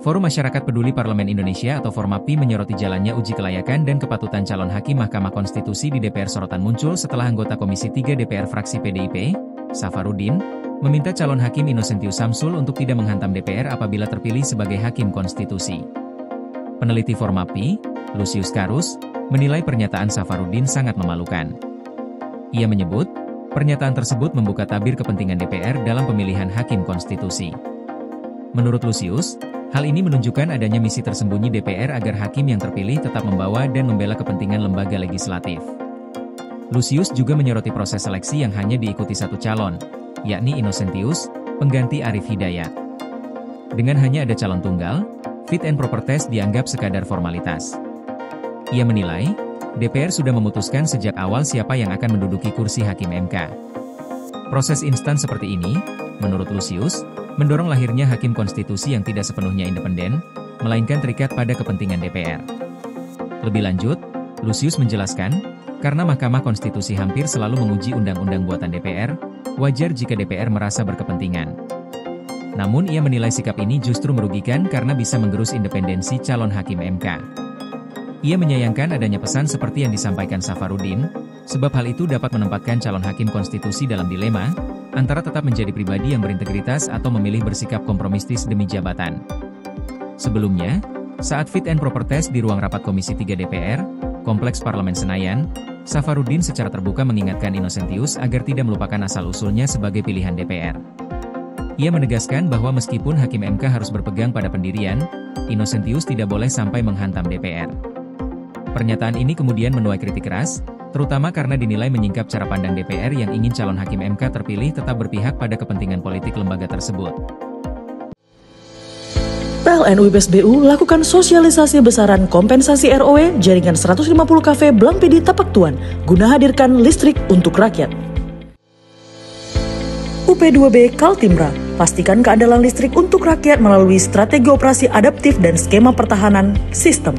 Forum Masyarakat Peduli Parlemen Indonesia atau Formapi menyoroti jalannya uji kelayakan dan kepatutan calon hakim Mahkamah Konstitusi di DPR. Sorotan muncul setelah anggota Komisi 3 DPR fraksi PDIP, Safarudin, meminta calon hakim Innocentius Samsul untuk tidak menghantam DPR apabila terpilih sebagai hakim konstitusi. Peneliti Formapi, Lucius Karus, menilai pernyataan Safarudin sangat memalukan. Ia menyebut, pernyataan tersebut membuka tabir kepentingan DPR dalam pemilihan hakim konstitusi. Menurut Lucius, hal ini menunjukkan adanya misi tersembunyi DPR agar hakim yang terpilih tetap membawa dan membela kepentingan lembaga legislatif. Lucius juga menyoroti proses seleksi yang hanya diikuti satu calon, yakni Innocentius, pengganti Arief Hidayat. Dengan hanya ada calon tunggal, fit and proper test dianggap sekadar formalitas. Ia menilai, DPR sudah memutuskan sejak awal siapa yang akan menduduki kursi hakim MK. Proses instan seperti ini, menurut Lucius, mendorong lahirnya hakim konstitusi yang tidak sepenuhnya independen, melainkan terikat pada kepentingan DPR. Lebih lanjut, Lucius menjelaskan, karena Mahkamah Konstitusi hampir selalu menguji undang-undang buatan DPR, wajar jika DPR merasa berkepentingan. Namun ia menilai sikap ini justru merugikan karena bisa menggerus independensi calon hakim MK. Ia menyayangkan adanya pesan seperti yang disampaikan Safarudin, sebab hal itu dapat menempatkan calon hakim konstitusi dalam dilema, antara tetap menjadi pribadi yang berintegritas atau memilih bersikap kompromistis demi jabatan. Sebelumnya, saat fit and proper test di ruang rapat Komisi 3 DPR, Kompleks Parlemen Senayan, Safarudin secara terbuka mengingatkan Innocentius agar tidak melupakan asal-usulnya sebagai pilihan DPR. Ia menegaskan bahwa meskipun hakim MK harus berpegang pada pendirian, Innocentius tidak boleh sampai menghantam DPR. Pernyataan ini kemudian menuai kritik keras, terutama karena dinilai menyingkap cara pandang DPR yang ingin calon hakim MK terpilih tetap berpihak pada kepentingan politik lembaga tersebut. PLN UIPS BU lakukan sosialisasi besaran kompensasi ROW jaringan 150 kafe Blampidi Tapak Tuan guna hadirkan listrik untuk rakyat. UP2B Kaltimra, pastikan keandalan listrik untuk rakyat melalui strategi operasi adaptif dan skema pertahanan sistem.